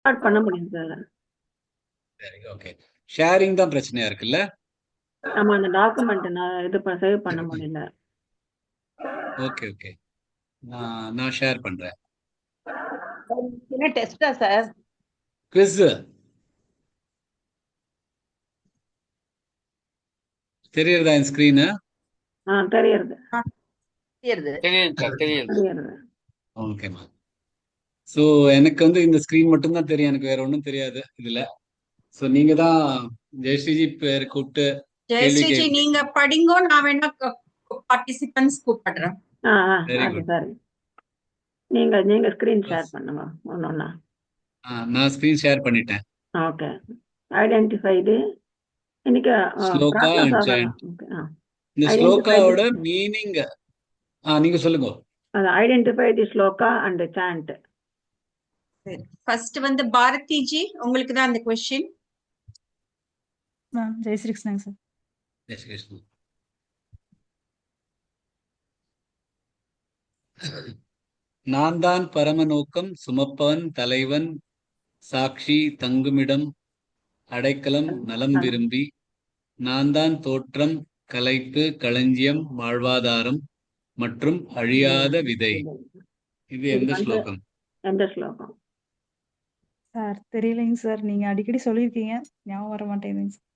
Start பண்ண முடியும் sir. சரி, ஓகே. ஷேரிங் தான் பிரச்சனையா இருக்குல்ல? ஆமா, அந்த டாக்குமெண்ட் நான் இது சேவ் பண்ண முடியல. ஓகே ஓகே, நான் ஷேர் பண்றேன். என்ன டெஸ்டா சார்? குவிஸ் தெரியறதா என் ஸ்கிரீனு? தெரியுது தெரியுது. ஓகேம்மா. ஸோ எனக்கு வந்து இந்த ஸ்கிரீன் மட்டும்தான் தெரியும், எனக்கு வேற ஒன்றும் தெரியாது இதுல. ஸோ நீங்க தான் ஜெயஸ்ரீஜி பேர் கூப்பிட்டு கேள்வி ஜெயஸ்ரீஜி நீங்க படிங்கோ, நான் வேணா பார்ட்டிசிபென்ட்ஸ் கூப்பிடுறேன். Very good. சரி, நீங்க ஸ்கிரீன் ஷேர் பண்ணுங்க ஒன்னொன்னா. நான் ஸ்கிரீன் ஷேர் பண்ணிட்டேன். ஓகே. ஐடென்டிஃபைடு இன்னைக்கு ஸ்லோகா process அண்ட் ஆகலாம். சாண்ட். ஓகே. இந்த ஸ்லோகாவோட மீனிங் நீங்க சொல்லுங்க. Identify the shloka and sand. First வந்து பாரதிஜி, உங்களுக்கு தான் அந்த क्वेश्चन. ஜெய் ஸ்ரீ கிருஷ்ணன் சார். ஜெய் ஸ்ரீ கிருஷ்ணன். நான் தான் பரம நோக்கம் சுமப்பவன் தலைவன் சாட்சி தங்குமிடம் அடைக்கலம் நலம் விரும்பி நான் தான் தோற்றம் கலைப்பு களஞ்சியம் வாழ்வாதாரம் மற்றும் அழியாத விதை. இது எந்த ஸ்லோகம்? எந்த ஸ்லோகம் சார் தெரியலைங்க சார், நீங்க அடிக்கடி சொல்லியிருக்கீங்க, ஞாபகம் வர மாட்டேங்குதுங்க சார்.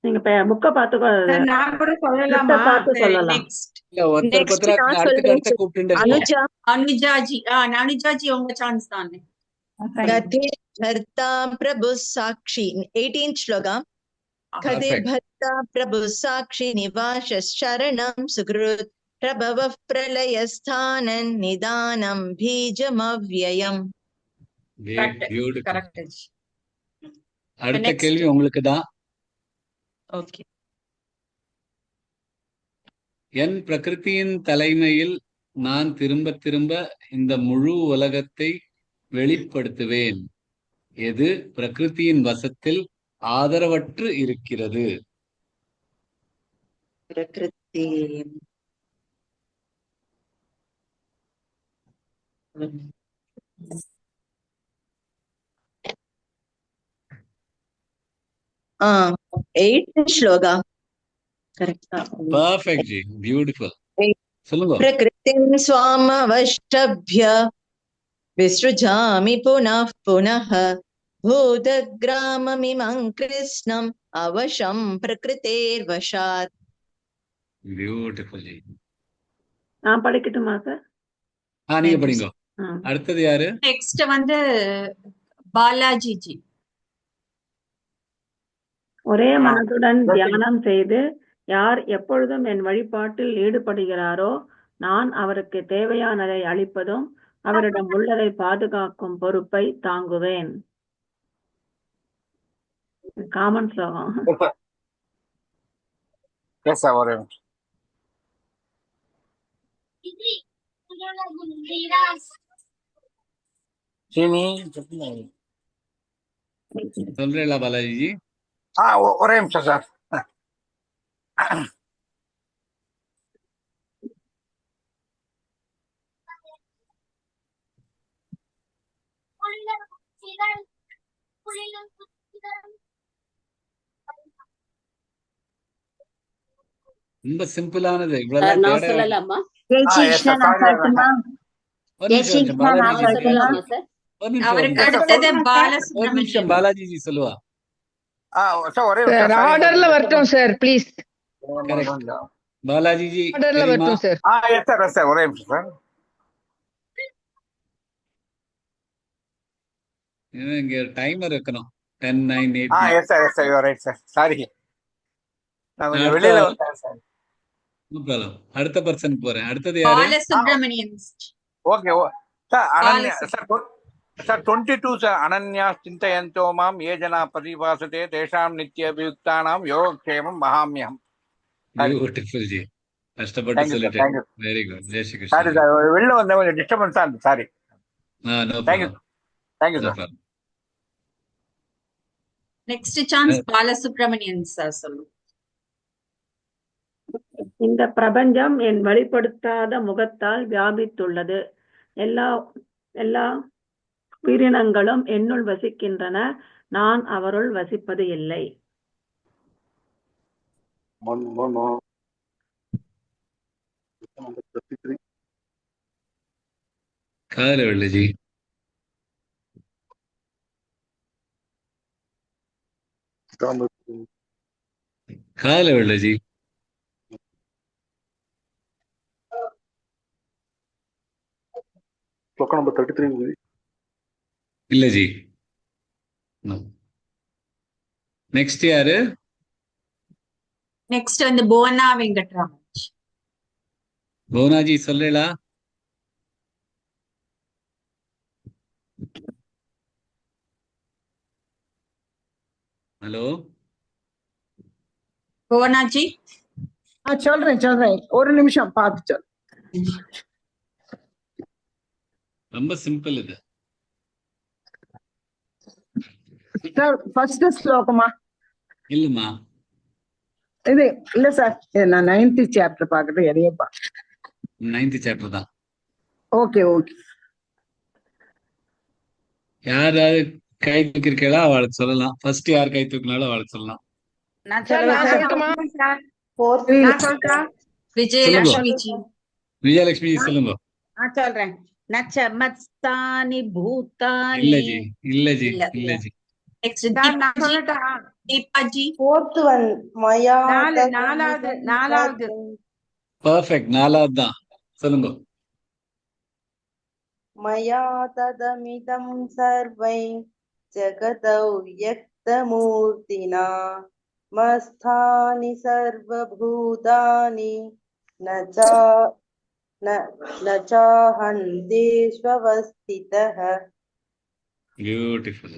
நீங்க புக்க பாத்துக்கோ, நான் கூட சொல்லலாமா? பார்த்து சொல்லலாம். நெக்ஸ்ட் இல்ல, ஒருத்தர் அடுத்த கூப்பிட்டு அனுஜாஜி. அனுஜாஜி உங்க சான்ஸ் தான். கதே பர்த்தா பிரபு சாட்சி 18th ஸ்லோகா. கதே பர்த்தா பிரபு சாட்சி நிவாச சரணம் சுக்ருத் பிரபவ பிரலயஸ்தானன் நிதானம் பீஜமவ்யயம். அடுத்த கேள்வி உங்களுக்கு தான். ஓகே. என் பிரகிருதியின் தலைமையில் நான் திரும்ப திரும்ப இந்த முழு உலகத்தை வெளிப்படுத்துவேன். எது பிரகிருதியின் வசத்தில் ஆதரவற்று இருக்கிறது? பிரகிருதி எயிட் ஸ்லோகா. கரெக்டா? Perfect G, beautiful. சொல்லுங்க. பிரகிருதிம் ஸ்வாமவஷ்டப்ய விஸ்ருஜாமி புனః புனः பூதக்ராமமிமம் கிருஷ்ணம் அவசம் பிரகிருதேர்வசாத். Beautiful G. நான் படிக்கட்டுமா சார்? நீங்க படிங்க. அடுத்தது யாரு? நெக்ஸ்ட் வந்து பாலாஜி ஜி. ஒரே மனதுடன் தியானம் செய்து யார் எப்பொழுதும் என் வழிபாட்டில் ஈடுபடுகிறாரோ நான் அவருக்கு தேவையானதை அளிப்பதும் அவரிடம் உள்ளதை பாதுகாக்கும் பொறுப்பை தாங்குவேன். காமன் ஸ்லோகம். சொல்றீங்களா பாலாஜி? ஒரே நிமிஷம் சார். ரொம்ப சிம்பிளானது. இவ்வளவு நான் சொல்லலாமா? பாலாஜி ஜி சொல்லுவா. ஆர்டர்ல வரட்டும் சார் ப்ளீஸ். பாலாஜி ஜி ஆர்டர்ல வரட்டும் சார். ஒரே நிமிஷம் சார். இங்க டைமர் வைக்கணும். 10 9 8. Yes sir, yes sir, you are right sir. Sorry, நான் கொஞ்சம் வெளியில வந்தேன் சார். No problem. அடுத்த பர்சனுக்கு போறேன். அடுத்தது யாரு? Balasubramanian. Okay sir. Ananya sir 22 sir. Ananya சிந்தயந்தோ மாம் ஏ ஜனா பரிபாசதே தேஷாம் நித்ய அபியுக்தானாம் யோகக்ஷேமம் மகாம்யம். பியூட்டிஃபுல் ஜி, கஷ்டப்பட்டு சொல்லிட்டேன். வெரி குட். ஜெய் ஸ்ரீ கிருஷ்ணன். சாரி சார், வெளில வந்த கொஞ்சம் டிஸ்டர்பன்ஸா இருந்துச்சு. Sorry. No problem. Thank you sir. Next chance Balasubramanian sir சொல்லுங்க. இந்த பிரபஞ்சம் என் வெளிப்படுத்தாத முகத்தால் வியாபித்துள்ளது. எல்லா உயிரினங்களும் என்னுள் வசிக்கின்றன, நான் அவருள் வசிப்பது இல்லை. காதல வெள்ளஜி. காதல வெள்ளஜி. number 33 இல்ல ஜி. நெக்ஸ்ட் யாரு? நெக்ஸ்ட் வந்து புவனா வெங்கட்ராமன். புவனாஜி சொல்லலா? ஹலோ புவனாஜி. சொல்றேன் ஒரு நிமிஷம் பார்த்து சொல். ரொம்ப சிம்பிள் இது. சார் ஃபர்ஸ்ட் ஸ்லோகமா? இல்லம்மா, இது இல்ல சார், நான் 9th சாப்டர் பாக்குறது எதையப்பா. 9th சாப்டர் தான். Okay okay. யாராவது கை தூக்கிருக்கா அவளுக்கு சொல்லலாம். ஃபர்ஸ்ட் யார் கை தூக்கினாலும் அவளுக்கு சொல்லலாம். நான் சொல்லட்டுமா? விஜயலட்சுமி ஜி. விஜயலட்சுமி சொல்லுங்க. நான் சொல்றேன். நச்சமஸ்தானி பூதானி. இல்ல ஜி, இல்ல ஜி, இல்ல ji. Next Deepaji. Fourth one, Maya. நாலாவது. பர்ஃபெக்ட், 4வது தான். சொல்லுங்க. Maya tadamidam sarvai jagatau yaktamurtina masthani sarvabhutani nachahanteshvavastitah. Beautiful.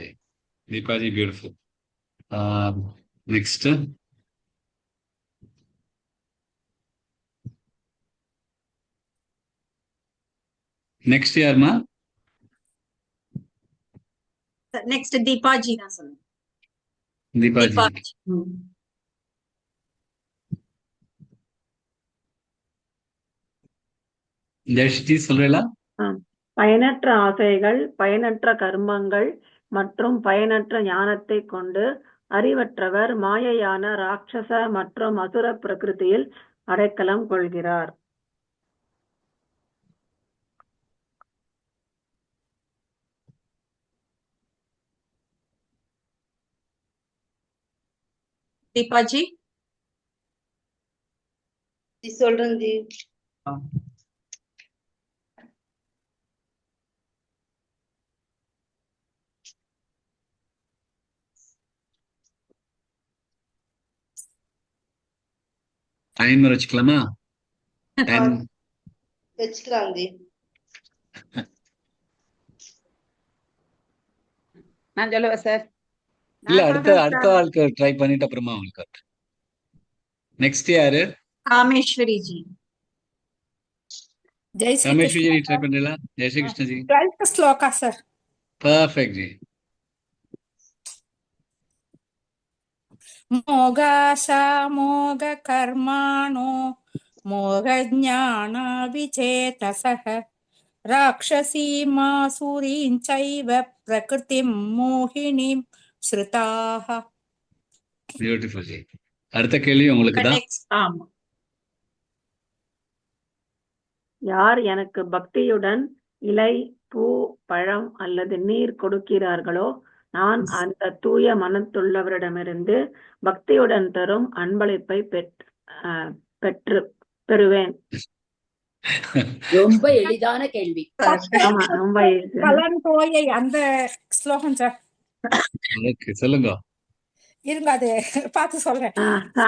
Deepaji, beautiful. Next. Next யாருமா? நெக்ஸ்ட் தீபாஜி தான் சொல்லுங்க. தீபாஜி. ஜெயஸ்ரீ சொல்றீங்களா? பயனற்ற ஆசைகள், பயனற்ற கர்மங்கள் மற்றும் பயனற்ற ஞானத்தை கொண்டு அறிவற்றவர் மாயையான ராட்சச மற்றும் அசுர பிரகிருதியில் அடைக்கலம் கொள்கிறார். தீபாஜி சொல்றேன் ஜி. டைமர் வச்சுக்கலாமா? வச்சுக்கலாம் ஜி. நான் சொல்லுவேன் சார். இல்ல, அடுத்த ஆளுக்கு ட்ரை பண்ணிட்டு அப்புறமா உங்களுக்கு. நெக்ஸ்ட் யாரு? காமேஸ்வரி ஜி. காமேஸ்வரி ஜி ட்ரை பண்றீங்களா? ஜெய் Shri Krishna ji. 12th shloka sir. Perfect ji. மோகாசா மோக கர்மாணோ மோக ஞான விசேதசஹ ராக்ஷசீமாசுரீம் சைவ பிரகிருதிம் மோகினீம் ஸ்ருதாஹ. Beautiful G. அடுத்த கேள்வி உங்களுக்கு தான். ஆமா. யார் எனக்கு பக்தியுடன் இலை, பூ, பழம் அல்லது நீர் கொடுக்கிறார்களோ நான் அந்த தூய மனத்துள்ளவரிடமிருந்து பக்தியுடன் தரும் அன்பளிப்பை பெறுவேன். ரொம்ப எளிதான கேள்வி. ஆமா, ரொம்ப easy. பலன்தோயை அந்த ஸ்லோகம் சார். ஓகே, சொல்லுங்க. இருங்க, அது பார்த்து சொல்றேன்.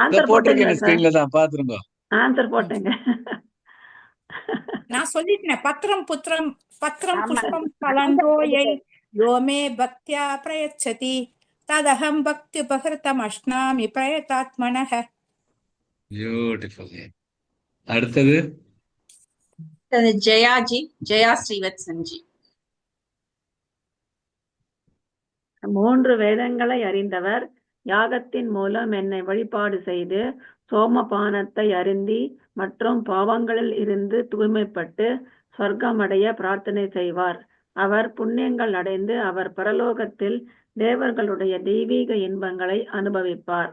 ஆன்சர் போட்டீங்க ஸ்கிரீன்ல தான் பாத்துருங்க. ஆன்சர் போட்டேங்க. நான் சொல்லிட்டேன். பத்ரம் புத்திரம் பத்ரம் புஷ்பம் பலந்தோயை யோமே பக்தியா பிரயச்சதி ததஹம் பக்தி உபகிருதம் அஷ்னாமி பிரயதாத்மனஹ. பியூட்டிஃபுல். அடுத்தது ஜெயாஜி. ஜெயா ஸ்ரீவத்சன் ஜி. 3 வேதங்களை அறிந்தவர் யாகத்தின் மூலம் என்னை வழிபாடு செய்து சோமபானத்தை அருந்தி மற்றும் பாவங்களில் இருந்து தூய்மைப்பட்டு சொர்க்கமடைய பிரார்த்தனை செய்வார். அவர் புண்ணியங்கள் அடைந்து அவர் பரலோகத்தில் தேவர்களுடைய தெய்வீக இன்பங்களை அனுபவிப்பார்.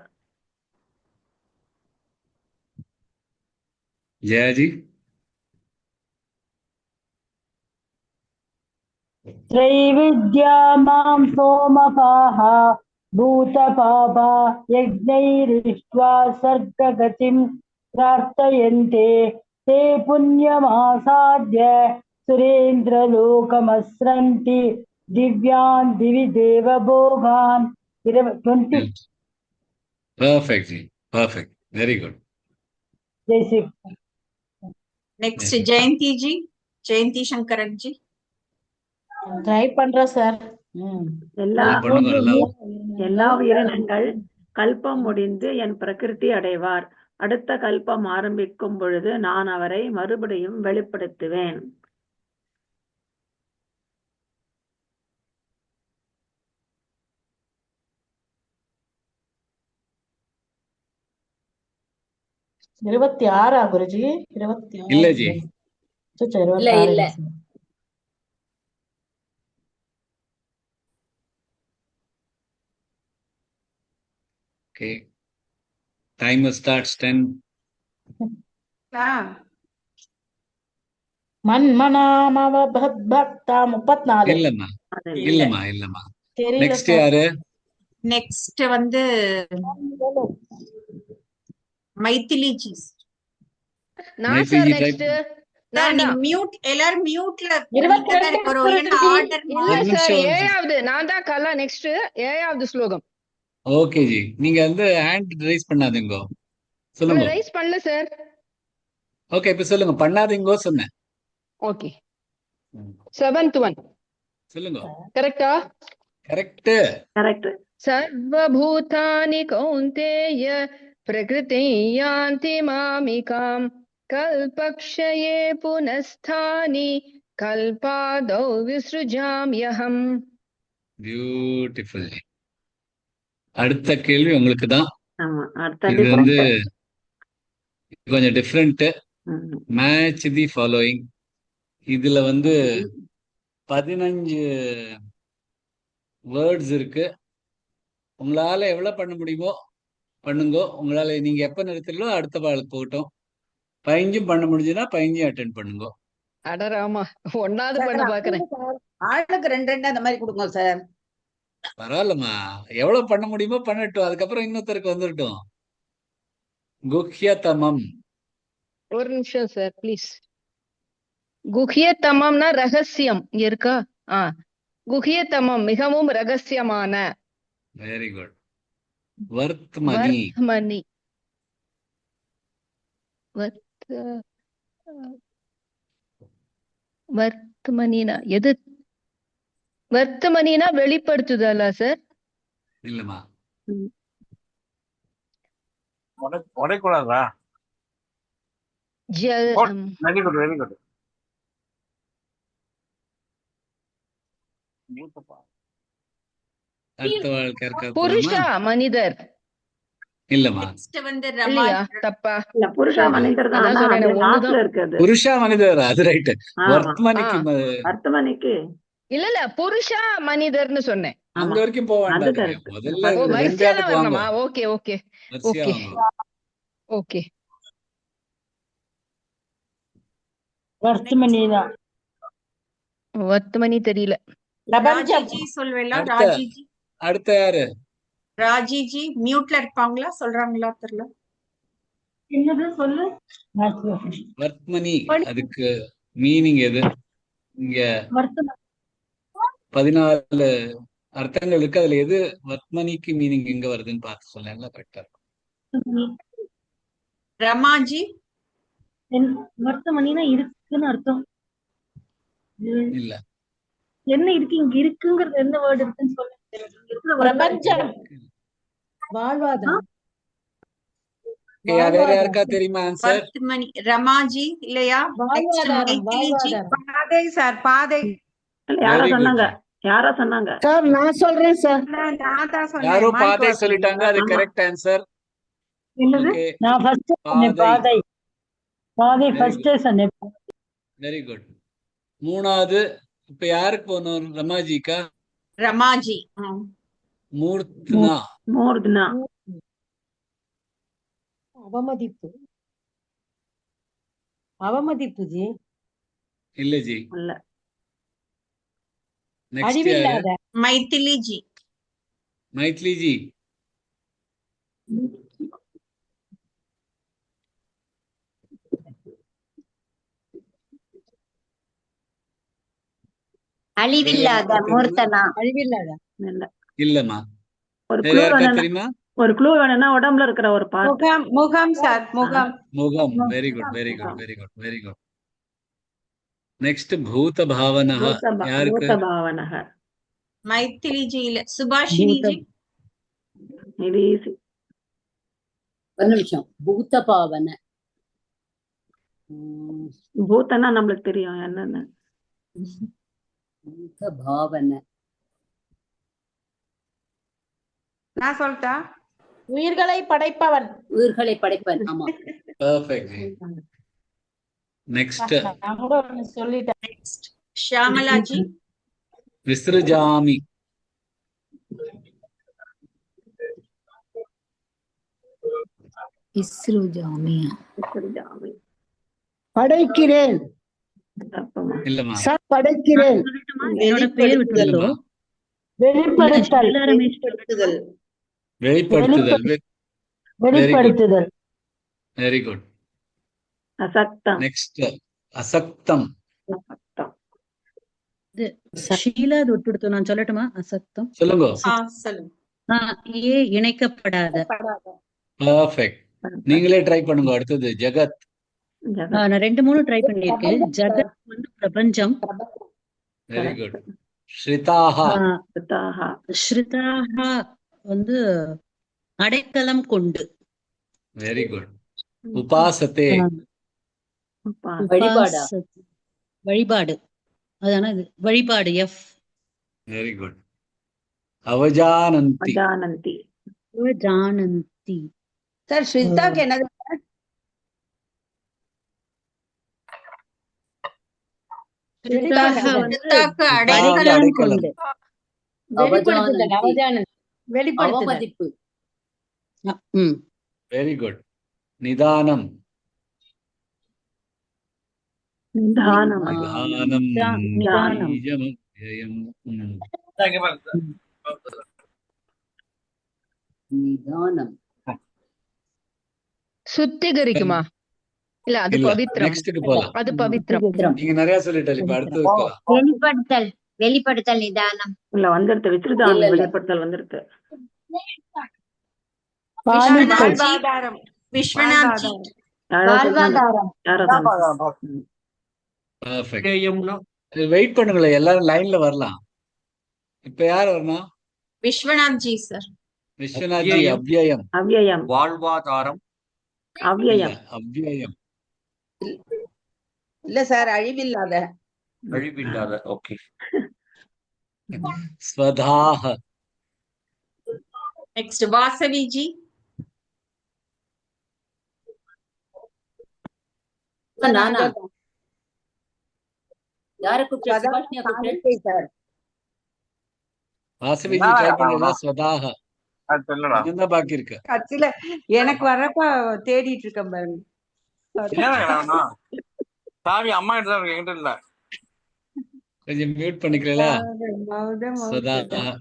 ஜெயாஜி. त्रैविद्या मां सोमपाः भूतपापा यज्ञैरिष्ट्वा सर्गगतिं प्रार्थयन्ते ते पुण्यमासाद्य सुरेन्द्रलोकमस्रन्ति दिव्यान् दिवि देवभोगान् 20. Perfectly. Perfect. Very good. Jai Shri next Jayanthi ji, Jayanthi Sankaran ji. Try பண்றேன் சார். எல்லா உயிரினங்கள் கல்பம் முடிந்து என் பிரகிருதி அடைவார். அடுத்த கல்பம் ஆரம்பிக்கும் பொழுது நான் அவரை மறுபடியும் வெளிப்படுத்துவேன். இருபத்தி ஆறா குருஜி? 26 இல்ல ஜி. இல்ல. Okay. Timer starts 10. மன்மனாமவ பக்தா 34. இல்லம்மா. நெக்ஸ்ட் யாரு? நெக்ஸ்ட் வந்து மைதிலி ஜி. நான் சார் நெக்ஸ்ட். நீங்க மியூட், எல்லாரும் மியூட்ல இல்ல சார், ஏழாவது நான் தான் கலா. நெக்ஸ்ட் ஏழாவது ஸ்லோகம். ஓகே ஜி, நீங்க வந்து ஹேண்ட் ரைஸ் பண்ணாதீங்க. சொல்லுங்க. ரைஸ் பண்ணல சார். ஓகே, இப்ப சொல்லுங்க. பண்ணாதீங்க சொன்னேன். ஓகே. 7th one சொல்லுங்க. கரெக்ட்டா? கரெக்ட். சர்வபூதானி கௌந்தேய பிரகிருதி யாந்தி மாமிகாம் கல்பக்ஷயே புனஸ்தானி கல்பாதௌ விஸ்ருஜாம்யஹம். பியூட்டிஃபுல். அடுத்த கேள்வி உங்களுக்கு தான். இது வந்து கொஞ்சம் டிஃப்ரெண்ட். Match the following. இதுல வந்து 15 வேர்ட்ஸ் இருக்கு. உங்களால எவ்வளவு பண்ண முடியுமோ பண்ணுங்க. உங்களால நீங்க எப்ப நிறுத்தலோ அடுத்த பாலுக்கு போகட்டும். 15 பண்ண முடிஞ்சுன்னா 15 அட்டென்ட் பண்ணுங்க. அடராமா, ஒன்னாவது பண்ண பாக்குறேன். ஆளுக்கு 2 அந்த மாதிரி கொடுங்க சார். பரவாயில்லம்மா, எவ்வளவு பண்ண முடியுமோ பண்ணட்டும். அதுக்கப்புறம் இன்னொருத்தருக்கு வந்துடட்டும். குஹ்யதமம். ஒரு நிமிஷம் சார் ப்ளீஸ். குஹ்யதமம்னா ரகசியம் இங்க இருக்கா? குஹ்யதமம் மிகவும் ரகசியமான. Very good. வர்த்மனி. வர்த்மனினா எது? வர்த்தமனினா வெளிப்படுத்துதலா சார்? இல்லம்மா. உடைக்கூடாதா? Very good, very good. புருஷா மனிதர். இல்லம்மா. தப்பா? புருஷா மனிதர் தான். புருஷா மனிதர், அது ரைட். வர்த்தமனிக்கு இல்ல புருஷா மனிதர்னு சொன்னேன். அங்க வரைக்கும் போக வேண்டாம். முதல்ல ஓகே ஓகே ஓகே ஓகே. வர்த்தமனி தெரியல. அடுத்த யாரு? ராஜிஜி மியூட்ல இருப்பாங்களா? சொல்றாங்களா தெரியல. என்னது சொல்லு. வர்த்மனி, அதுக்கு மீனிங் எது? இங்க 14 அர்த்தங்கள் இருக்கு. அதுல எது வர்த்மனிக்கு மீனிங் எங்க வருதுன்னு பார்த்து சொன்னா கரெக்டா இருக்கும். ரமாஜி. வர்த்தமனினா இருக்குன்னு அர்த்தம் இல்ல. என்ன இருக்கு இங்க இருக்குங்கிறது? என்ன வேர்ட் இருக்குன்னு சொல்லுங்க. பிரபஞ்சம், வாழ்வாதாரம். வேற யாருக்கா தெரியுமா ஆன்சர்? ரமாஜி இல்லையா? பாதை சார், பாதை. யாரோ சொன்னாங்க சார். நான் சொல்றேன் சார். யாரோ பாதை சொல்லிட்டாங்க. அது கரெக்ட் ஆன்சர். நான் ஃபர்ஸ்ட் சொன்னேன் பாதை. பாதை ஃபர்ஸ்ட் சொன்னேன். Very good. மூணாவது இப்ப யாருக்கு போகணும்? ரமாஜிக்கா? ரமாஜி. மூர்த்னா. மூர்த்னா. அவமதிப்பு. அவமதிப்பு ஜி. இல்ல ஜி. இல்ல. நெக்ஸ்ட் யாரு? அழிவில்லாத. மைதிலி ஜி. மைத்லி ஜி. அழிவில்லாத மூர்த்தனா. அழிவில்லாத. இல்ல. இல்லம்மா. ஒரு வேற க்ளூ யாருக்கா வேணும்னா தெரியுமா? ஒரு க்ளூ வேணும்னா உடம்புல இருக்கிற ஒரு பார்ட். முகம் முகம் சார் முகம். முகம். Very good, very good, very good, very good. Next பூத பாவனா. யாருக்கு? பூத பாவனக. மைதிலி ஜி இல்ல. சுபாஷினி ஜி. இது ஈஸி. ஒரு நிமிஷம். பூத பாவன. பூத்தனா நம்மளுக்கு தெரியும் என்னன்னு. பூத பாவன. நான் சொல்லிட்டா? உயிர்களை படைப்பவன். உயிர்களை படைப்பவன். ஆமா. பெர்ஃபெக்ட். நெக்ஸ்ட். நான் கூட ஒண்ணு சொல்லிட்டேன். நெக்ஸ்ட் ஷியாமலா ஜி. விஸ்ருஜாமி. படைக்கிறேன். இல்லம்மா. படைக்கிறேன். என்னோட பேர் விட்டுருந்தோ. வெளிப்படுத்தல். வெளிப்படுத்துதல். வெளிப்படுத்துதல். வெளிப்படுத்துதல். Very good. அசக்தம். நெக்ஸ்ட் அசக்தம். ஷீலா விட்டுடுத்தோம். நான் சொல்லட்டுமா? அசக்தம். சொல்லுங்க. சொல்லுங்க. ஏ இணைக்கப்படாத. பெர்ஃபெக்ட். நீங்களே ட்ரை பண்ணுங்க. அடுத்தது ஜெகத். நான் 2-3 ட்ரை பண்ணிருக்கேன். ஜெகத் வந்து பிரபஞ்சம். Very good. ஸ்ரிதாஹா. ஸ்ரிதாஹா வந்து அடைக்கலம் கொண்டு. Very good. உபாசத்தே. வழிபாடா? வழிபாடு. அதான இது வழிபாடு. எஃப். Very good. அவஜானந்தி. அவஜானந்தி. சார் ஸ்ரிதாக்கு என்னது? ஸ்ரிதாக்கு அடைக்கலம் கொண்டு. அவஜானந்தி. வெளிப்படுத்துதல். அவமதிப்பு. Very good. நிதானம். நிதானம். நிதானம். நிதானம். சுத்திகரிக்குமா? இல்ல அது பவித்ரம். நெக்ஸ்ட்க்கு போலாம். அது பவித்ரம். நீங்க நிறைய சொல்லிட்டீங்க. இப்ப அடுத்து போலாம். வெளிப்படுத்தல். வெளிப்படுத்தல் நிதானம். இல்ல வந்துருது. விஸ்ருஜாமி வெளிப்படுத்தல் வந்துருது. வாழ்வாதாரம். விஸ்வநாத் ஜி. வெயிட் பண்ணுங்களேன். எல்லாரும் லைன்ல வரலாம். இப்ப யார் வரணும்? விஸ்வநாத் ஜி சார். விஸ்வநாத் ஜி. அவ்யயம். அவ்யயம். வாழ்வாதாரம். அவ்யயம். அவ்யயம். இல்ல சார் அழிவில்லாத. அழிவில்லாத. ஓகே. ஸ்வதாஹ. நெக்ஸ்ட் வாசவி ஜி. நானா? யாரை கூப்பிட்டு? சுபாஷினியா கூப்பிட்டு? சார் வாசவி ஜி ட்ரை பண்ணுங்க. ஸ்வதாஹ. என்னதான் பாக்கி இருக்கு? கட்சியில எனக்கு வர்றப்ப தேடிட்டு இருக்கேன் பாருங்க. சாவி அம்மா கிட்ட தான் இருக்கு, என்கிட்ட இல்ல. கொஞ்சம் மியூட் பண்ணிக்கிறீங்களா? ஸ்வதாஹ.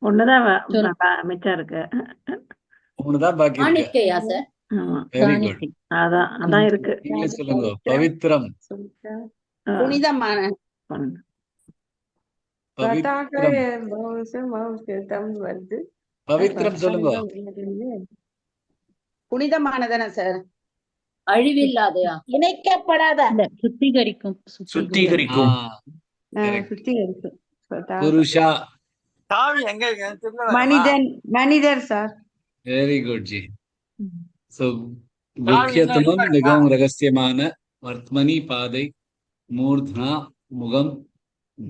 ஒண்ணுதான் மிச்சம் இருக்கு. ஒண்ணுதான் பாக்கி இருக்கு. மாணிக்கையா சார்? Very good. அதான் இருக்கு. நீங்க சொல்லுங்க. பவித்ரம். புனிதமான. பவித்ரம் சொல்லுங்க. புனிதமானதானே சார்? அழிவில்லாதையா? இணைக்கப்படாத. சுத்திகரிக்கும். சுத்திகரிக்கும். புருஷா. சாவி எங்க இருக்கு? மனிதர் sir. Very good G. So முக்கியத்துவம் மிகவும் ரகசியமான வர்த்மனி பாதை மூர்த்னா முகம்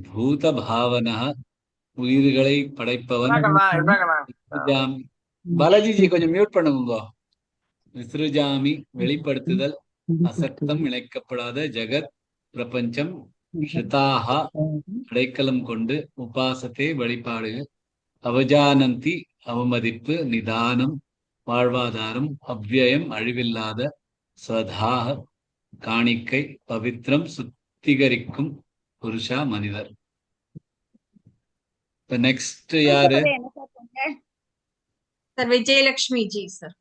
பூத பாவனா உயிர்களை படைப்பவன். பாலாஜி ஜி கொஞ்சம் மியூட் பண்ணுங்க. விஸ்ருஜாமி வெளிப்படுத்துதல். அசக்தம் இணைக்கப்படாத. ஜெகத் பிரபஞ்சம். ஸ்ருதாக அடைக்கலம் கொண்டு உபாசத்தை வழிபாடு அவஜானந்தி அவமதிப்பு நிதானம் வாழ்வாதாரம் அவ்வியம் அழிவில்லாத ஸ்வதாக காணிக்கை பவித்ரம் சுத்திகரிக்கும் புருஷா மனிதர். இப்ப நெக்ஸ்ட் யாரு? Sir Vijayalakshmi G sir.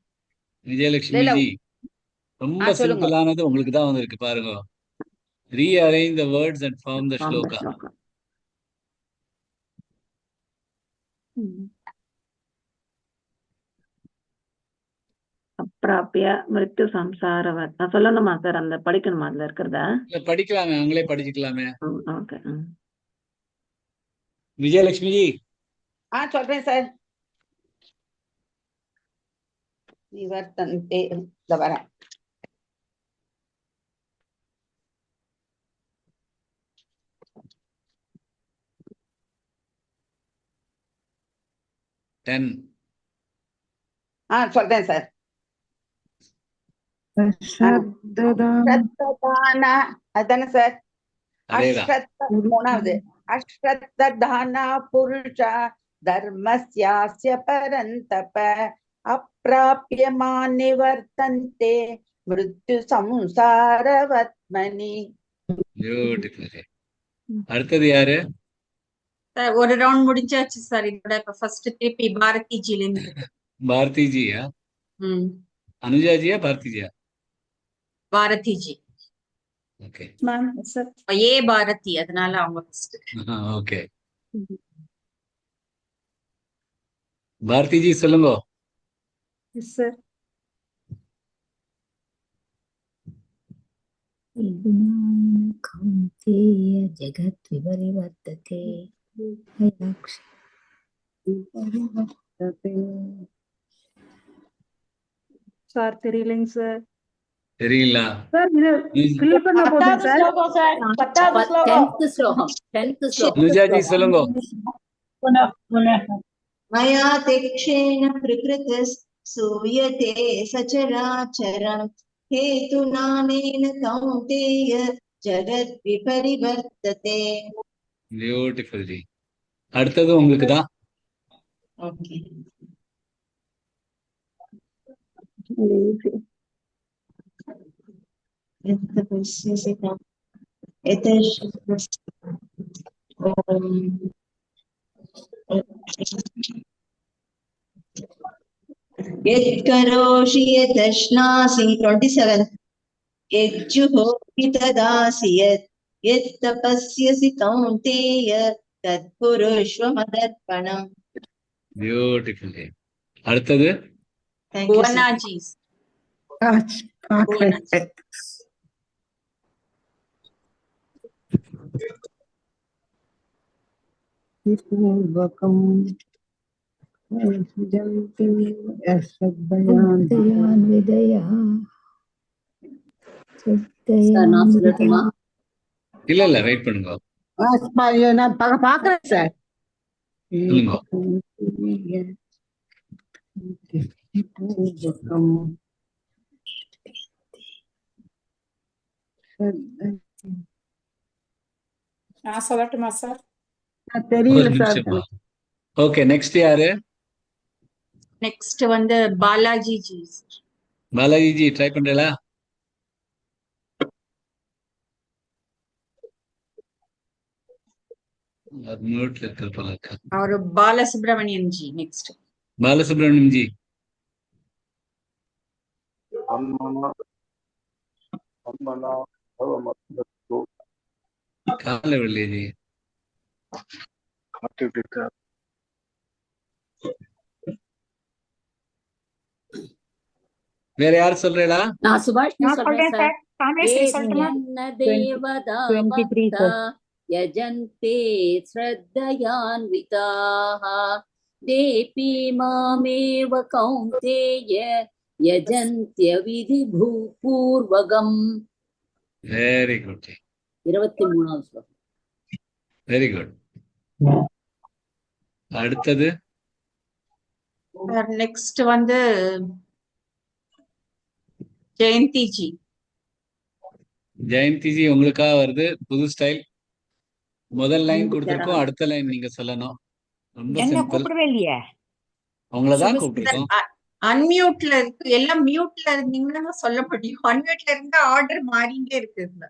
Vijayalakshmi G, ரொம்ப சிம்பிளானது உங்களுக்கு தான் வந்திருக்கு பாருங்க. Rearrange the words and form the shloka. அப்பிராபிய மிருத்யு சம்சாரவத். நான் சொல்லணுமா சார்? அந்த படிக்கணுமா அதுல இருக்கிறதா? இல்ல படிக்கலாமே, அவங்களே படிச்சுக்கலாமே. ஓகே. விஜயலட்சுமி ஜி. சொல்றேன் சார். நிவர்த்தந்தே இந்த வரேன். சொல்றேன் சார். அதானே சார்? மூணாவது அஸ்ரத்ததானா புருஷா தர்மஸ்யாஸ்ய பரந்தப அப்ராப்யமான் நிவர்த்தந்தே மிருத்யு சம்சாரவத்மனி. அடுத்தது யாரு? ஒரு ரவுண்ட் முடிஞ்சாச்சு சார். இதோட இப்ப ஃபர்ஸ்ட் திருப்பி பாரதி ஜில இருந்து. பாரதி ஜியா? அனுஜா ஜியா பாரதி ஜியா? Bharathi ji. Okay ma'am sir. ஏ பாரதி, அதனால அவங்க ஃபர்ஸ்ட். ஓகே பாரதி ஜி சொல்லுங்க. சார். கௌந்தேய ஜகத் விபரிவர்த்ததே சார் தெரியலைங்க சார். தெரியல சார். இது கிளியர் பண்ண போறேன் சார். 10th ஸ்லோகம். அனுஜா ஜி சொல்லுங்க. மயா தேக்ஷேன பிரகிருதிஸ் சூயதே சச்சராச்சரம் ஹேதுநானேன கௌந்தேய ஜகத் விபரிவர்த்ததே. Beautiful G. அடுத்தது உங்களுக்கு தான். ஓகே. यत्करोषि यदश्नासि 27 यज्जुहोषि तदासि यत् तपस्यसि कौन्तेय तत्कुरुष्व मदर्पणम्. பியூட்டிஃபுல். அடுத்தது புவனாஜி. இல்ல வெயிட் பண்ணுங்க. நான் பாக்குறேன் சார். நான் சொல்லட்டுமா சார்? தெரியல சார். ஓகே நெக்ஸ்ட் யாரு? நெக்ஸ்ட் வந்து பாலாஜி ஜி. பாலாஜி ஜி ட்ரை பண்றீங்களா? மியூட்ல இருப்பல. அவர் பாலசுப்ரமணியன் ஜி. நெக்ஸ்ட் பாலசுப்ரமணியன் ஜி. காலை வெள்ளி ஜி. வேற யாரு சொல்றீங்களா? நான் சுபாஷ் நான் சொல்றேன் சொல்றேன் சார். சார். காமேஸ்வரி சொல்லட்டுமா? தேவதா 23 சார். यजन्ते श्रद्धयान्विताः तेऽपि मामेव कौन्तेय यजन्त्यविधिपूर्वकम्. Very good. 23வது ஸ்லோகம். Very good. அடுத்தது நெக்ஸ்ட் வந்து ஜெயந்தி ஜி. ஜெயந்தி ஜி உங்களுக்காக வருது புது ஸ்டைல். முதல் லைன் கொடுத்துருக்கோம், அடுத்த லைன் நீங்க சொல்லணும். ரொம்ப என்ன சிம்பிள். கூப்பிடவே இல்லையே. அவங்களதான் சுபஸ்ரீ கூப்பிட்டுருக்கோம். அன்மியூட்ல இருக்கு, எல்லாம் மியூட்ல இருந்தீங்கன்னா சொல்ல முடியும். அன்மியூட்ல இருந்தா ஆர்டர் மாறிட்டே இருக்குங்க.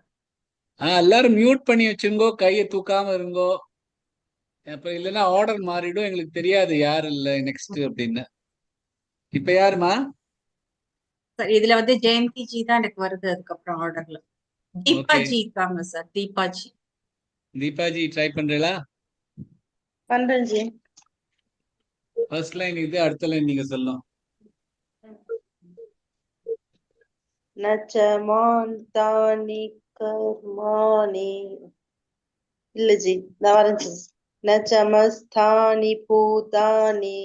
எல்லாரும் மியூட் பண்ணி வச்சுங்கோ, கையை தூக்காம இருங்கோ. அப்புறம் இல்லைன்னா ஆர்டர் மாறிடும், எங்களுக்கு தெரியாது யார் இல்ல நெக்ஸ்ட் அப்படின்னு. இப்ப யாருமா? சார் இதுல வந்து ஜெயந்தி ஜி தான் எனக்கு வருது. அதுக்கப்புறம் ஆர்டர்ல தீபாஜி இருக்காங்க சார். தீபாஜி. தீபாஜி ட்ரை பண்றீங்களா? பண்றேன் ஜி. ஃபர்ஸ்ட் லைன் இது, அடுத்த லைன் நீங்க சொல்லணும். நச்சமாந்தானி கர்மாணி இல்ல ஜி, நான் வரேன் ஜி. நச்சமஸ்தானி பூதானி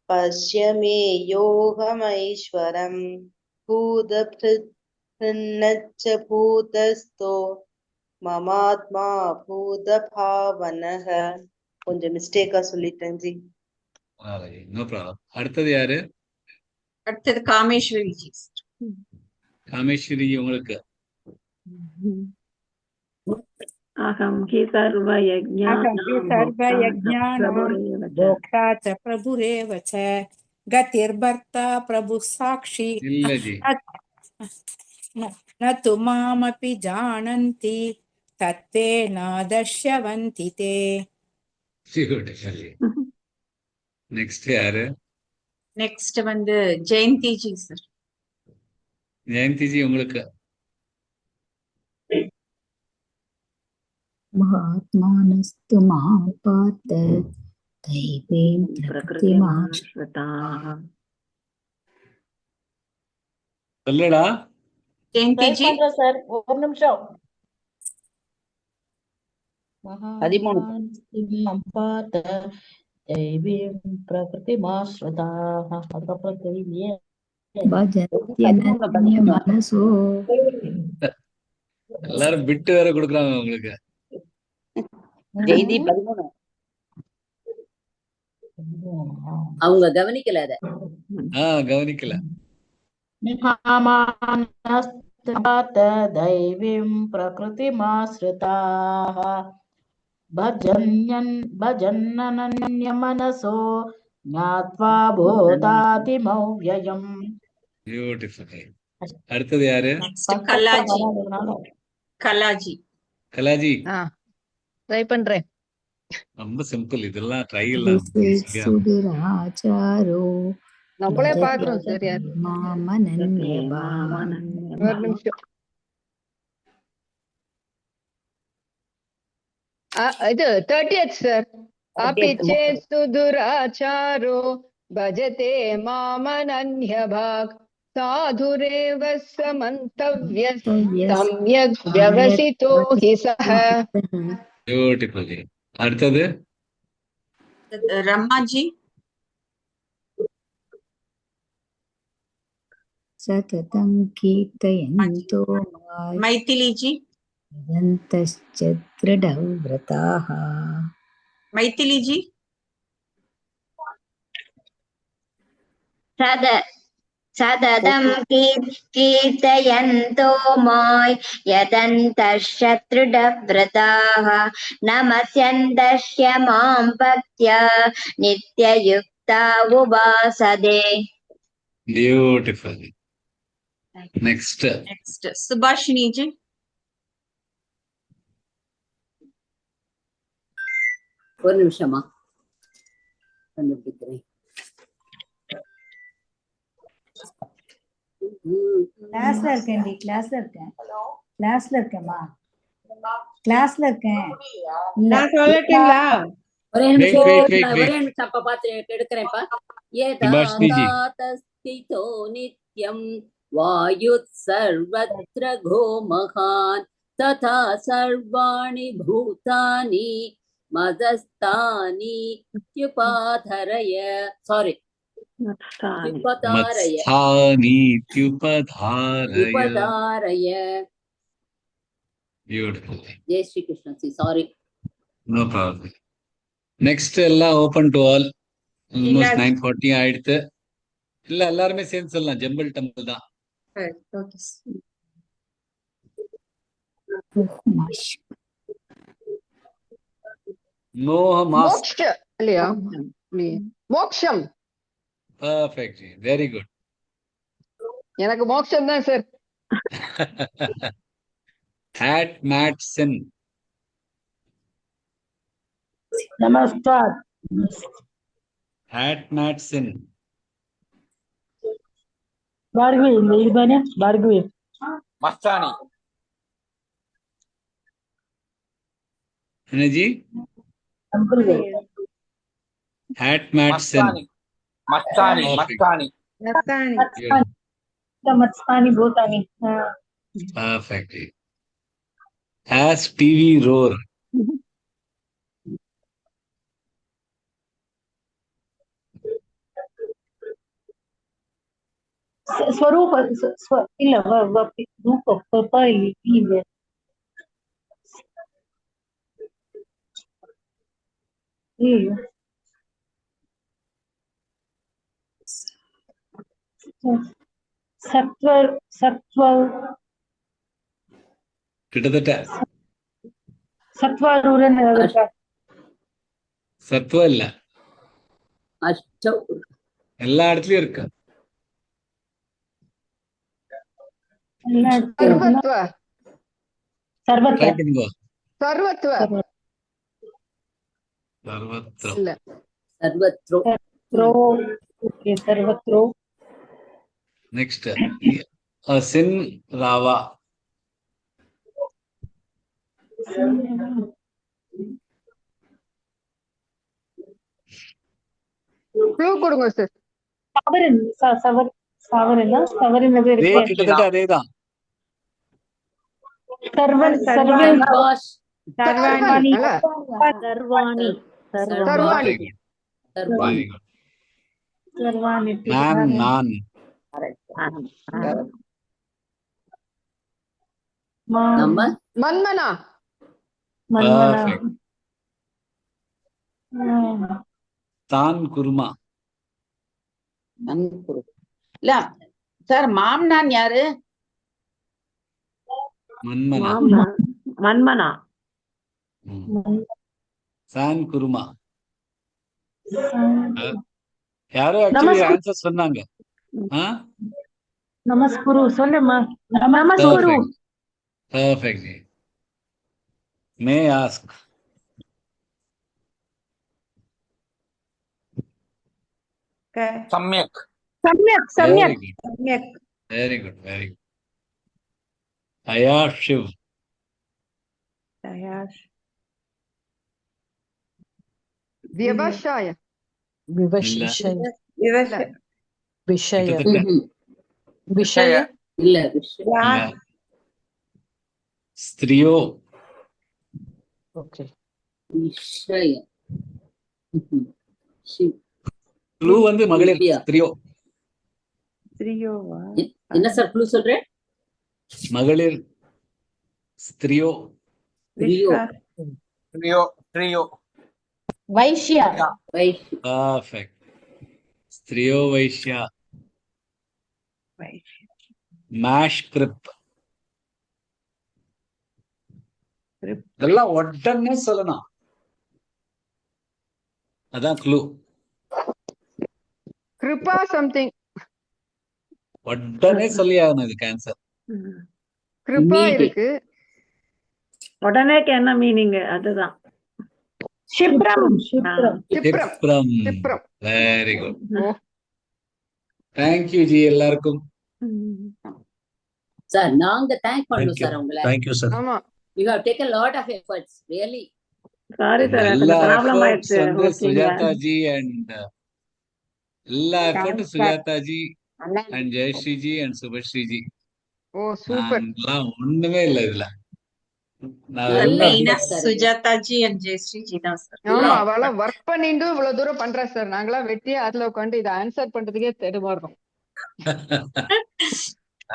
பஷ்யமே யோகமைஸ்வரம் பூதப்ருநச்ச பூதஸ்தோ மமாத்மா பூத பாவனஹ. கொஞ்சம் மிஸ்டேக்கா சொல்லிட்டேன் ஜி. No problem. அடுத்தது யாரு? அடுத்தது காமேஸ்வரி ஜி. காமேஸ்வரி உங்களுக்கு. அகம் ஹி சர்வ भोक्ता च प्रभुरेव च गतिर्भर्ता प्रभुः साक्षी இல்ல ஜி. न तु मामपि जानन्ति तत्ते न दर्शवन्ति ते. நெக்ஸ்ட் யாரு? நெக்ஸ்ட் வந்து ஜெயந்தி ஜி சார். ஜெயந்தி ஜி உங்களுக்கு. महात्मानस्तु महापात दैवीं प्रकृतिमाश्रिताः. சொல்லடா ஜெயந்தி ஜி. சார் ஒரு நிமிஷம். 13 दैवीं प्रकृतिमाश्रिताः. அதுக்கப்புறம் தெரியலையே. भजन्त्यनन्य मनसो. எல்லாரும் பிட்டு வேற கொடுக்குறாங்க உங்களுக்கு. ஜெயந்தி 13. அவங்க கவனிக்கல அத. கவனிக்கல. दैवीं प्रकृतिमाश्रिताः भजन्ननन्य मनसो ज्ञात्वा बोधातिमव्ययम्. பியூட்டிஃபுல். அடுத்தது யாரு? கலாஜி. கலாஜி. கலாஜி ட்ரை பண்றேன். ரொம்ப சிம்பிள், இதெல்லாம் ட்ரை சுதுராச்சாரோ நம்மளே பாக்குறோம் சார். யார்? ஒரு நிமிஷம். இது 30th சார். अपि चेत्सु दुराचारो भजते मामनन्यभाक् साधुरेव समन्तव्यः सम्यक् व्यवसितो हि सः. பியூட்டிஃபுல். அடுத்தது ரமாஜி. सततं कीर्तयन्तो மைதிலி ஜி. यन्तश्च दृढव्रताः. மைதிலி ஜி. सततं कीर्तयन्तो मां यतन्तश्च दृढव्रताः नमस्यन्तश्च मां भक्त्या नित्ययुक्ता उपासते. பியூட்டிஃபுல். நெக்ஸ்ட் சுபாஷினி ஜி. ஒரு நிமிஷமா கண்டுபிடிக்கிறேன். கிளாஸ்ல இருக்கேன். கிளாஸ்ல இருக்கேம்மா. கிளாஸ்ல இருக்கேன். நான் சொல்லட்டுங்களா? ஒரே நிமிஷம் அப்ப பாத்து எடுக்கிறேன்ப்பா. ஏதாஸ்திதோ நித்யம் வாயுத் சர்வத்ர கோமகான் ததா சர்வாணி பூதானி மதஸ்தானி த்யுபாதரய. சாரி, த்யுபதாரய. பியூட்டிஃபுல். ஜெய் Shri Krishna. Sorry, no problem. Next எல்லாம் ஓபன் டு ஆல். ஆல்மோஸ்ட் 9:40 ஆயிடுத்து. இல்ல எல்லாருமே சேர்ந்து சொல்லலாம். ஜம்பிள் டம்பிள் தான். மோக மாஸ்க். மோக்ஷ இல்லையா? மோக்ஷம். Perfect G, very good. எனக்கு மோக்ஷம் தான் சார். ஹேட் மேட் சின். नमस्कार. ஹேட் மேட் சின். भार्गवी இது பாரு भार्गवी. மஸ்தானி. என்ன ஜி? अंकुल गए. Had made sin. Mastani. Mastani. Mastani Bhutani. Perfect. Has TV roar. स्वरूप ಇಲ್ಲ ರೂಪ ಪಪ ಇಲ್ಲಿ ಇದೆ. சத்வ கிட்டத்தட்ட சத்வாரூரன் சத்வ இல்ல, எல்லா இடத்துலயும் இருக்கு. சர்வத்வ. சர்வத்வ. சர்வத்வ சர்வத்ர. இல்ல சர்வத்ரோ. ஓகே சர்வத்ரோ. நெக்ஸ்ட் சின் ராவா. க்ளூ கொடுங்க சார். சவரன் சவரன் சவரன் அது இருக்கு. கிட்டத்தட்ட அதேதான். சர்வன் சர்வாணி. சர்வாணி. சர்வாணி. சர்வாணி. சர்வாணி. நான் நான். மன்மனா. தான் குருமா. இல்ல சார், மாம்னான் யாரு? மன்மனா. மன்மனா. சான் குருமா. யாரோ ஆக்சுவலி ஆன்சர் சொன்னாங்க. நமஸ்குரு சொல்லுமா. நமஸ்குரு. Perfect. May I ask? சம்யக். சம்யக். சம்யக். சம்யக். Very good. Very good. Ayash Shiv. Ayash. விவசாய. விவசாய. விஷய. விஷய. இல்ல ஸ்திரியோ. ஓகே. விஷய. க்ளூ வந்து மகளிர் ஸ்திரியோ. ஸ்திரியோவா? என்ன சார் க்ளூ சொல்றேன்? மகளிர் ஸ்திரியோ. ஸ்திரியோ. ஸ்திரியோ. ஸ்திரியோ. வைஷ்யா. Perfect. ஸ்திரியோ வைஷ்யா. மேஷ் கிரிப். இதெல்லாம் உடனே சொல்லணும். அதான் க்ளூ. கிருபா சம்திங். உடனே சொல்லி ஆகணும் இதுக்கு ஆன்சர். கிருபா இருக்கு. உடனேக்கு என்ன மீனிங்? அதுதான். ஷிப்ரம். ஷிப்ரம். வெரி குட். தேங்க் யூ ஜி எல்லாருக்கும். சார் நாங்க தேங்க் பண்ணோம் சார் உங்களை. Thank you sir. ஆமா. You have taken a lot of efforts, really. Sorry sir, அந்த ப்ராப்ளம் ஆயிடுச்சு. சுஜாதா ஜி அண்ட் எல்லா எஃபர்ட்டும் Sujatha ji and Jayashree ji and Subhashree ji. Oh super. நான்லாம் ஒண்ணுமே இல்ல இதுல. சுஜாதா ஜி அண்ட் ஜெயஸ்ரீ ஜி தான் சார். ஆமா, அவள வர்க் பண்ணிட்டு இவ்வளவு தூரம் பண்றா சார். நாங்களாம் வெட்டியா அதுல உட்காந்து இதை ஆன்சர் பண்றதுக்கே தடுமாறுறோம்.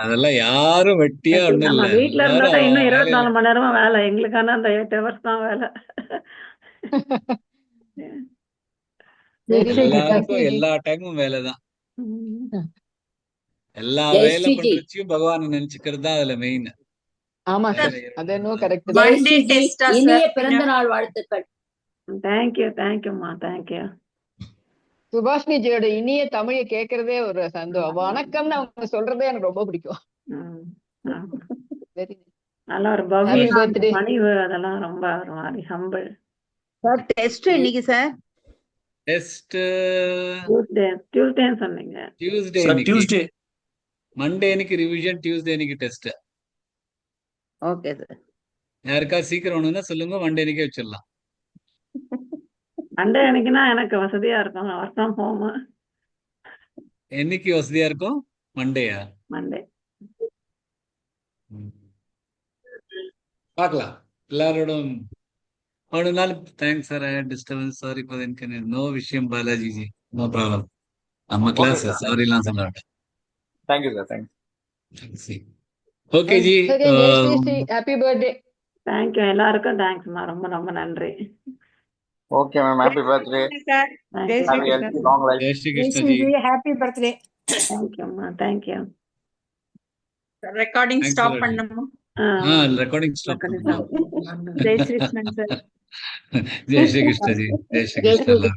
அதெல்லாம் யாரும் வெட்டியா ஒண்ணும் இல்ல. வீட்டுல இருந்தா இன்னும் 24 மணி நேரமா வேலை. எங்களுக்கான அந்த 8 hours தான் வேலை. எல்லாருக்கும் எல்லா டைமும் வேலைதான். எல்லா வேலை பண்றதையும் பகவான் நினைச்சுக்கிறது தான் அதுல மெயின். ஆமா சார், அது என்ன கரெக்ட். இனிய பிறந்த நாள் வாழ்த்துக்கள். தேங்க்யூம்மா தேங்க்யூ. சுபாஷினி ஜியோட இனிய தமிழை கேட்கறதே ஒரு சந்தோஷம். வணக்கம்னு அவங்க சொல்றதே எனக்கு ரொம்ப பிடிக்கும். வெரி நல்ல ஒரு Happy பவ்யம், birthday. பணிவு, அதெல்லாம் ரொம்ப ஒரு மாதிரி ஹம்பிள். சார் டெஸ்ட் இன்னைக்கு சார் டெஸ்ட் டியூஸ்டேன்னு சொன்னீங்க. டியூஸ்டே Sir, இன்னைக்கு. Tuesday. மண்டே அன்னைக்கு ரிவிஷன், டியூஸ்டே அன்னைக்கு டெஸ்ட். ஓகே சார் யாருக்கா சீக்கிரம் ஒண்ணுன்னா சொல்லுங்க, மண்டே அன்னைக்கே வச்சிடலாம். மண்டே அன்னைக்குன்னா எனக்கு வசதியா இருக்கும். Work from home. என்னைக்கு வசதியா இருக்கும்? மண்டேயா? மண்டே. பார்க்கலாம். எல்லாரோடும் ஒரு நாள். Thanks sir. I disturbance, sorry for inconvenience. No விஷயம் பாலாஜி ஜி, நோ ப்ராப்ளம். நம்ம கிளாஸ் sir. சாரிலாம் சொல்ல மாட்டேன். Thank you sir, thanks. Okay ji. Happy birthday. Thank you, எல்லாருக்கும் தேங்க்ஸ்மா. ரொம்ப ரொம்ப நன்றி. Okay ma'am, happy birthday. Sir Jai Shri Krishna. Long life. ஜெய் ஸ்ரீ கிருஷ்ண ஜி. Happy birthday. தேங்க்யூம்மா thank you. Recording Thanks stop a lot. பண்ணணுமா? Recording stop. Jai Shri Krishnan sir. Jai Shri Krishna ji. Jai Shri Jai Krishna. Shri Krishna.